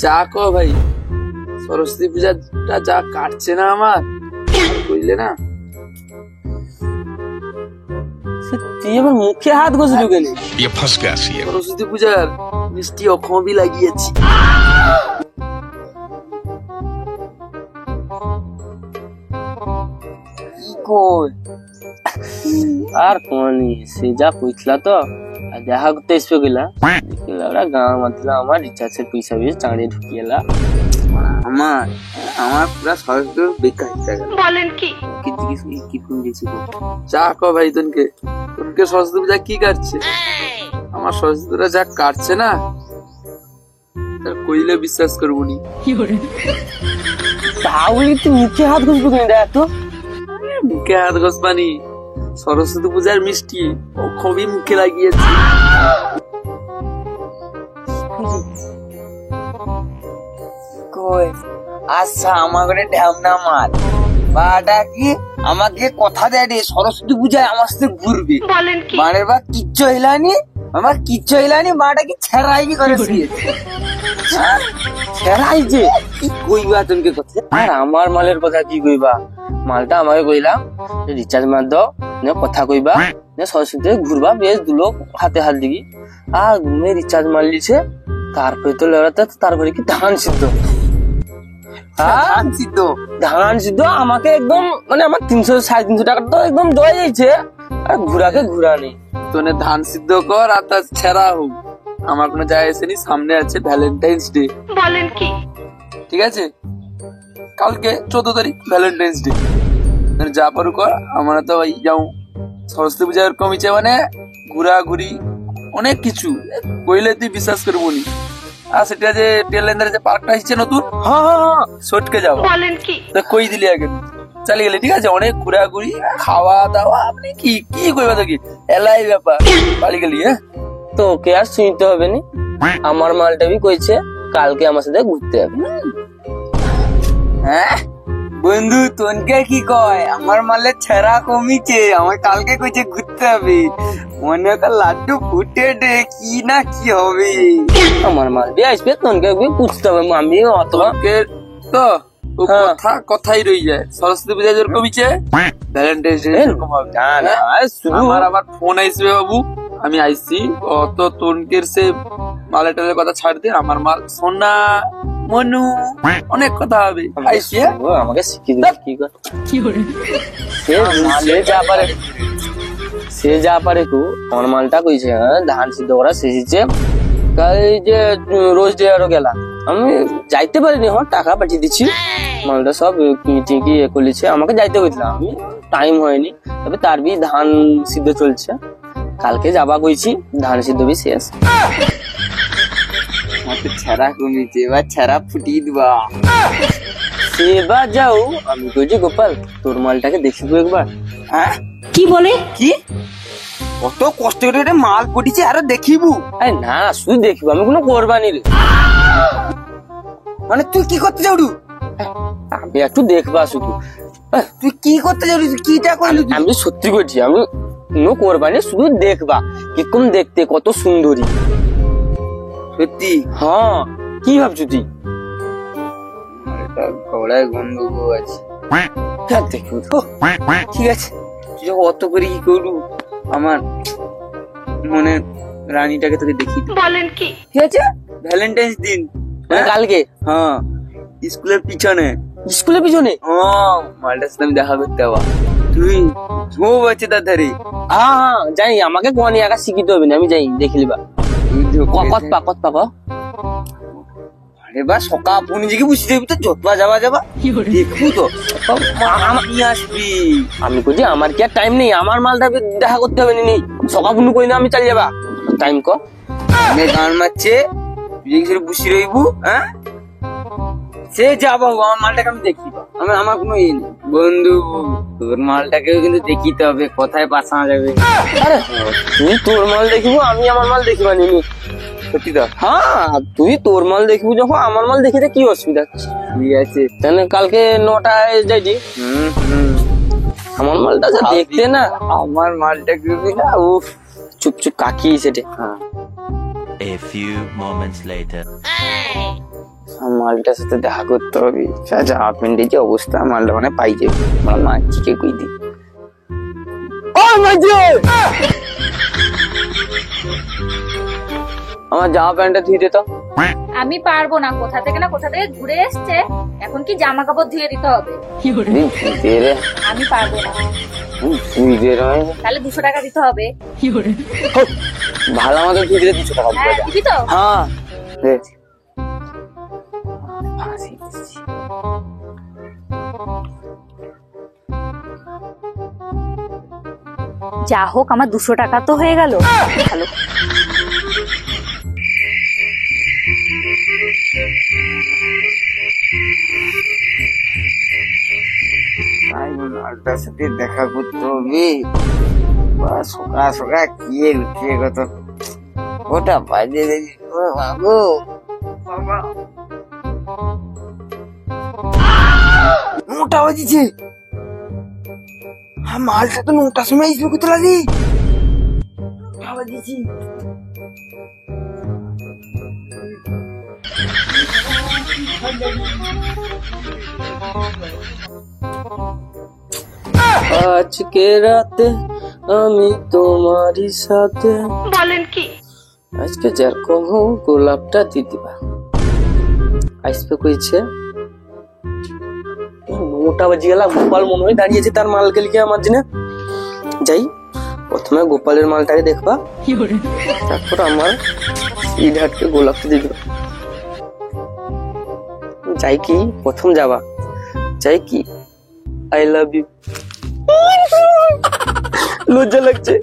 যা কো ভাই, সরস্বতী পূজাটা যা কাটছে না আমার, বুঝলে না? তুই আমার মুখে হাত ঘষলু কেন? সরস্বতী পূজার মিষ্টি অখবি লাগিয়েছি। কি কই আর কোনি সে যা কইছিলা তো দেখা করতে এসবে গেলা ওরা গাঁ মাতলা আমার রিচার্জের পয়সা দিয়ে চাঁড়ে ঢুকিয়েলা। আমার পুরা সরস্বতী বেকার হয়ে গেল। বলেন কি কি ফোন দিয়েছি? যা কো ভাই, তোনকে সরস্বতী পূজা কি কাটছে? আমার সরস্বতী পূজা যা কাটছে না, তার কইলে বিশ্বাস করবো নি। তাহলে তুই মুখে হাত ঘষবো কেন? দেখ তো মুখে হাত ঘষবানি, সরস্বতী পূজার মিষ্টি ও খুবই মুখে লাগিয়েছি। কই আচ্ছা আমার করে ঢ্যামনা মার বাটা কি আমাকে কথা দেয় রে সরস্বতী পূজায় আমার সাথে ঘুরবে। মানের বা কিচ্ছু হইলানি, আমার কিচ্ছু হইলানি, মাটা কি ছেড়াই কি করে ছেড়াই যে কি কইবা তুমি কথা? আর আমার মালের কথা কি কইবা? মালটা আমাকে কইলাম রিচার্জ মার দাও, কথা কইবা সরস্বতী ঘুরবা, বেশ দুলো হাতে হাত দিবি। আর রিচার্জ মার লিছে, তারপরে তো লড়াতে, তারপরে কি ধান সিদ্ধ ধান সিদ্ধ আমাকে একদম মানে আমার 300-350 টাকা তো একদম দয়ে যাইছে। আর ঘুরাকে ঘুরা নেই। তোনে ধান সিদ্ধ কর আর তার ছেড়া হোক, আমার কোনো যায় আসেনি। সামনে আছে ভ্যালেন্টাইন্স ডে। বলেন কি? ঠিক আছে, কালকে 14 তারিখ ভ্যালেন্টাইন্স ডে। যা পারু কর, আমরা তো যাও সরস্বতী পূজার কমিছে মানে ঘুরাঘুরি অনেক কিছু কইলে তুই বিশ্বাস করবো নি। আর সেটা যে টেলেন্দারে যে পার্কটা আসছে নতুন, সটকে যাবো। বলেন কি? কই দিলি আগে চালিয়ে গেলি। ঠিক আছে, অনেক ঘুরাঘুরি, খাওয়া দাওয়া, আপনি কি কি কইবা তো কি এলাই ব্যাপার বাড়ি গেলি। হ্যাঁ, তো ওকে আর শুনতে হবে নি। আমার মালটা বি কইছে কালকে আমার সাথে ঘুরতে যাবে। হ্যাঁ বন্ধু, তোনকে কি কয় আমার মালের ছেড়া কমিছে, আমার কালকে কইছে ঘুরতে হবে। মনে কর লাড্ডু ফুটে দে, কি না কি হবে। আমার মাল বি আসবে, তোনকে বি বুঝতে হবে। আমি অত তো কথাই রয়ে যায়। সরস্বতী পূজা যেরকম কমিছে ভ্যালেন্টাইন্স ডে এরকম হবে। আমার আবার ফোন আসবে বাবু, আমি আইসি অত তোনকের সে মালের টালের কথা ছাড় দে। আমার মাল সোনা মনু অনেক কথা হবে। আইসি আমাকে শিখিয়ে দিবে কি করে সে যা পারে কু। আমার মালটা কইছে ধান সিদ্ধ করা শেষেছে, কাল যে রোজ ডে আরো গেলা আমি যাইতে পারিনি। টাকা পাঠিয়ে দিচ্ছি, মালটা সব কি করেছে। আমাকে যাইতে হয়েছিল, আমি টাইম হয়নি। তবে তার বি ধান সিদ্ধ চলছে, কালকে যাবা কইছি। ধান সিদ্ধ বি শেষ। ছেড়া কমিছে, এবার ছেড়া ফুটিয়ে দিবা। সেবার যাও, আমি কইছি গোপাল তোর মালটাকে দেখিবো একবার। হ্যাঁ কি বলে? কি কত কষ্ট করে মাল পটিছে আরো দেখিবু? আরে না, শুধু দেখিবো, আমি কোনো করবানি রে। মানে তুই কি করতে যাবি? আমি একটু দেখবা শুধু। তুই কি করতে যাবি? কিটা কইলি? আমি সত্যি করছি, আমি কোনো করবানি, শুধু দেখবা কিরকম দেখতে, কত সুন্দরী। সত্যি? হ্যাঁ, কি ভাবছো তুই? গলায় গন্ধ আছে। দেখবো ঠিক আছে, তুই অত করে কি করলু? আমার মনে রানীটাকে তোকে দেখি। বলেন কি? ঠিক আছে, ভ্যালেন্টাইন্স দিন কালকে। হ্যাঁ, স্কুলের পিছনে। স্কুলের পিছনে? হ্যাঁ, মালটার সাথে আমি দেখা করতে হবা। তুই ও বাচ্চা তার ধারে। হ্যাঁ যাই, আমাকে কোয়ানি একা শিখিতে হবে না, আমি যাই দেখলিবা। কত পা আরে বা সকা আপনি যে বুঝতে যাবি তো যতবা যাবা দেখবো তো নিয়ে আসবি। আমি কইছি আমার কি আর টাইম নেই, আমার মালটা দেখা করতে হবে নি। সকা পুনু কই না আমি চালিয়ে যাবা টাইম ক গান মারছে, তুই বুঝি রইবু। হ্যাঁ, সে যাবো, আমার মালটাকে আমি দেখি। আমার কোনো ইয়ে নেই বন্ধু, তোর মালটাকেও কিন্তু দেখিতে হবে, কোথায় পাশা যাবে। আরে তুই তোর মাল দেখিবো, আমি আমার মাল দেখিবা নি। সত্যি তো? হ্যাঁ, তুই তোর মাল দেখবি যখন, আমার মাল দেখিতে কি অসুবিধা? ঠিক আছে, তাহলে কালকে 9টায় যাইছি। আমার মালটা দেখতে না, আমার মালটাকে না উফ চুপ কাকি সেটে। A few moments later. মালটার সাথে দেখা করতে হবে। জামা প্যান্টের যে অবস্থা, মালটা মানে পাই যাবে। আমার মা চিকে কই দি। ও মাঝে আমার জামা প্যান্টটা ধুয়ে দে তো। আমি পারবো না, কোথা থেকে ঘুরে এসছে, এখন কি জামা কাপড় ধুয়ে দিতে হবে? দে রে, আমি পারবো না। ধুই দে রে। তাহলে 200 টাকা দিতে হবে। ভালো মতো ধুই দিলে 200 টাকা হ্যাঁ, দিবে। দিবি তো? হ্যাঁ দে। যা হোক, আমার 200 টাকা তো হয়ে গেল। ভালো। মালটার সাথে দেখা করতে হবে। সকাল সকাল কি লুকিয়ে গত ওটা বাজে দেখি। মোটা বাজিছে। হ্যাঁ, মালটা তো 9টার সময় আসবে কোথায় রে? বাজিছি। আজকে রাতে আমি তোমারই সাথে। বলেন কি? আজকে যেরকম হোক গোলাপটা দিয়ে দিবা। আসবে কইছে মোটা বাজি গেল। গোপাল মনে হয় দাঁড়িয়েছে তার মালকে লিখে আমার জন্য। যাই, প্রথমে গোপালের মালটাকে দেখবা, তারপর আমার ইধারকে গোলাপটা দিয়ে দিবা। যাই কি প্রথম যাবা, যাই কি আই লাভ ইউ। লজ্জা লাগছে।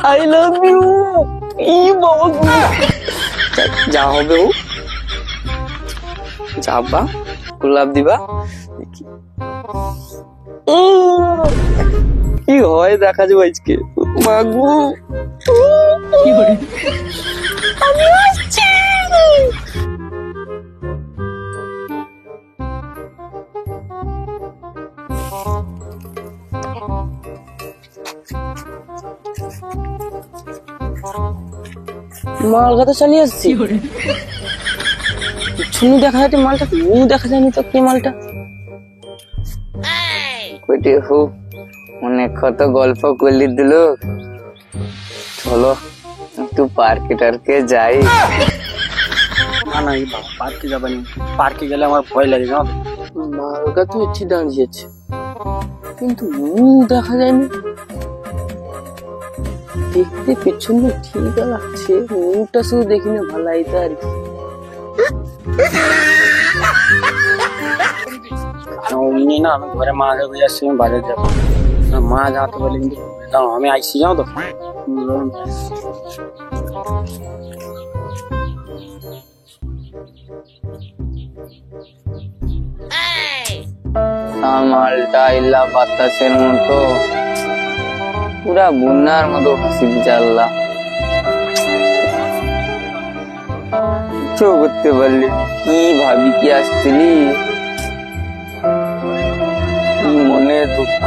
I love you. ই বাবা, যা হবে ও যাবা, গোলাপ দিবা, কি হয় দেখা যাবে আজকে। মাগু আমি আসছি। মালটা তো চালিয়ে আসছি। ছুনু দেখা যাচ্ছে মালটা, দেখা যায়নি তো কি মালটা। কইতে হোক অনেক কত গল্প করলি দিল। চলো একটু পার্কে টার্কে যাই। না না, পার্কে যাবানি। পার্কে গেলে আমার ভয় লাগে জানো তো। মালটা তো এসে দাঁড়িয়েছে, কিন্তু দেখা যায়নি। দেখতে পেছনে ঠিক লাগছে, মুখটা শুধু দেখি না ভালো আইতে আর কি। অমনি না, আমি ঘরে মা যাবো, যাচ্ছি আমি বাজার যাবো। মা যাতে বলে কিন্তু দাও, আমি আইসি যাও তো। মালটা ইল্লা বাতাসের মতো, পুরা বন্যার মতো হাসি চাল্লা। কিছু করতে পারলি, কি ভাবি কি আসছিলি, মনে দুঃখ।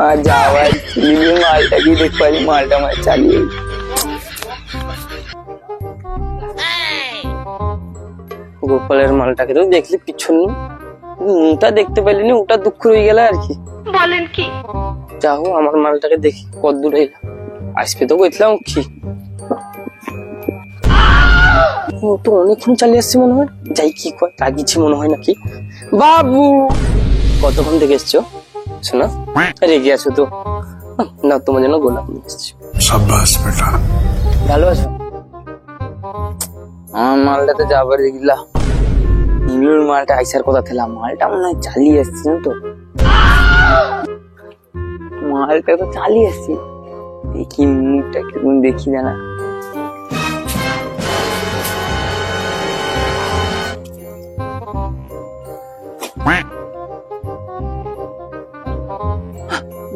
আর যাওয়ার মালটা কি দেখতে, মালটা আমার চালিয়ে গোপালের মালটাকে তো দেখলি পিছন, ওটা দেখতে পাইলি না, ওটা দুঃখ রয়ে গেল আর কি। বলেন কি? যাও আমার মালটাকে দেখি কত দূর এলাম। আজকে তো বলছিলাম কি ও তো অনেকক্ষণ চালিয়ে আসছে মনে হয়। যাই কি কয় লাগিয়েছি মনে হয় নাকি। বাবু কতক্ষণ থেকে এসছো? শোনা রেগে আছো তো না, তোমার জন্য গোলাপ নিয়ে এসছি। ভালো আছো? আমার মালটাতে যাবার দেখলা, ইংলোর মালটা আইসার কথা ছিলাম। মালটা মনে হয় চালিয়ে আসছে না তো, মালটা তো চালিয়ে আসছি। দেখি মুখটা কেমন দেখি না।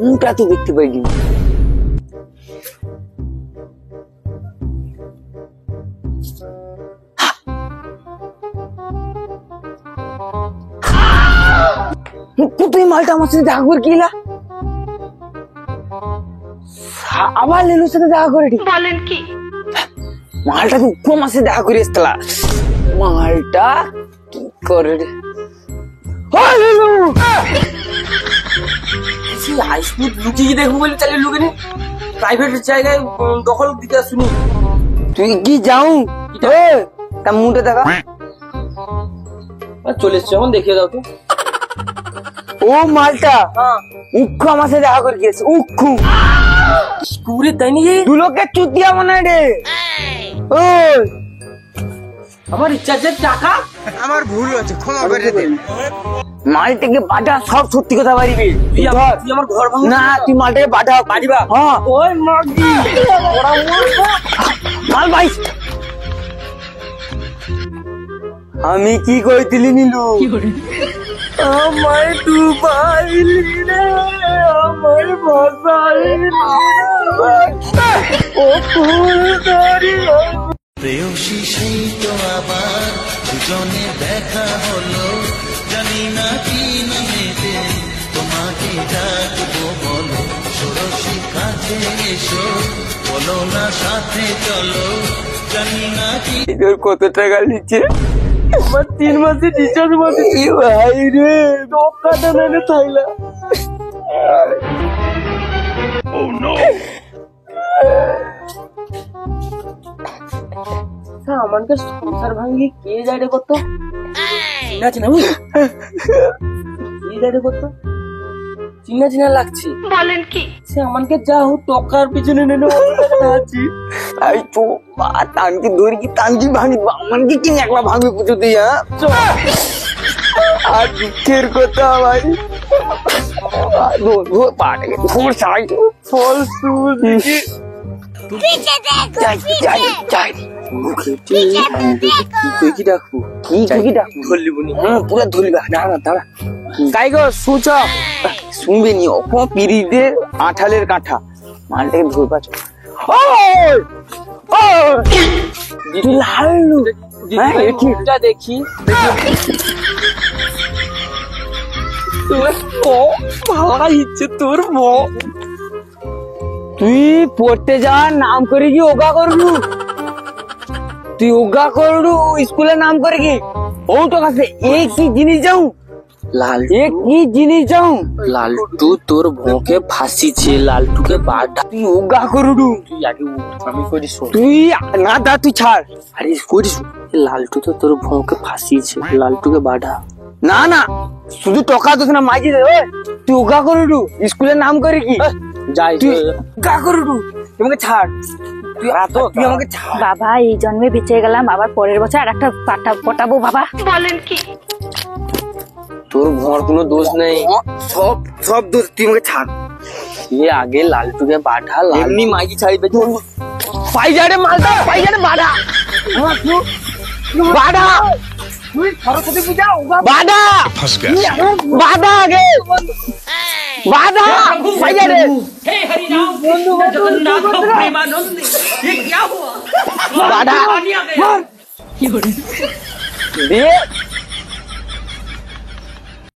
মুখটা তো দেখতে পাইনি। তুই মালটা আমার সাথে দেখা করে গেলা, আবার লেলুর সাথে দেখা করে। বলেন কি? মালটা তো উপর মাসে দেখা করে এসতলা মালটা কি করে রে হাইস্পিড লুকিয়ে দেখবো বলে চালিয়ে লুকে নে প্রাইভেট জায়গায় দখল দিতে শুনি তুই কি যাও তা মুটে দেখা চলে এসছে এখন দেখিয়ে দাও তো ও মালটা উক্ষু আমার সাথে দেখা করে গিয়েছে উক্ষু পুরে তাই নিয়ে দু লোকের চুতিয়া মনে হয় রে ও আমার রিচার্জের টাকা মালটাকে বাটা সব সত্যি কথা পারিবে তুই আমার ঘর ভাঙ না তুই মালটাকে বাটা বাড়িবা হ্যাঁ ওই মাগি মাল ভাই আমি কি কইতিলি নিলু আমায় ডুবাইলি রে আমায় ভাসাইলি ও ফুল দরিয়া প্রেয়সী সেই তো আবার দুজনে দেখা হলো জানি না কি নামেতে তোমাকে ডাকবো বলো ষোড়শী কাছে এসো বলো না সাথে চলো জানি না কি তোর কত টাকা নিচ্ছে আমার 3 মাসে রিচার্জ মাসে কি ভাই রে টাকাটা মেনে থাইলা আমাকে সংসার ভাঙি কে যায় রে কত চিনা চিনা কে যায় রে কত চিনা চিনা লাগছে বলেন কি? সে আমাকে যা হোক টকার পিছনে নেনে আছি আই তো টানকি ধরি কি টানকি ভাঙি আমাকে কি একলা ভাঙি পুজো দিয়া আর দুঃখের কথা ভাই পাটাকে ফোর সাই ফল সুল দেখি যাই তুই কি ডাকবো কি ডাকবো ধরলি বনি পুরো ধরবা দাঁড়া তাই গো শুনছ শুনবে নি অপো পিরিতে আঠালের কাঁঠা মালটাকে ধরবা লালু দেখি ভালো ইচ্ছে তোর তুই পড়তে যাওয়ার নাম করে কি ওগা করলু তুই ওগা করলু স্কুলের নাম করে কি ও তো কাছে এই কি জিনিস যাও লাল এ কি জিনিস যাও লালটু তোর ভোঁকে ফাঁসিছে লালটুকে বাড়া তুই ওগা করলু তুই আগে উঠ, আমি করিস তুই না দা তুই ছাড় আরে করিস লালটু তো তোর ভোঁকে ফাঁসিছে লালটুকে বাড়া না না শুধু টকা তো না মাইজি দে তুই ওগা করলু স্কুলের নাম করে কি যাই তুই ওগা করলু তোমাকে ছাড় তুই আমাকে ছাড় বাবা এই জন্মে বেঁচে গেলাম আবার পরের বছর আর একটা পটাবো বাবা বলেন কি? তোর ভোঁর কোনো দোষ নেই সব দোষ তুই আমাকে ছাড় এ আগে লালটুকে বাড়া এমনি মাইজি ছাড়িবে পাইজারে মালটা পাইজারে বাড়া বাড়া তুই সরস্বতী পূজা বাড়া বাড়া আগে বাড়া পাইজারে বাড়া দে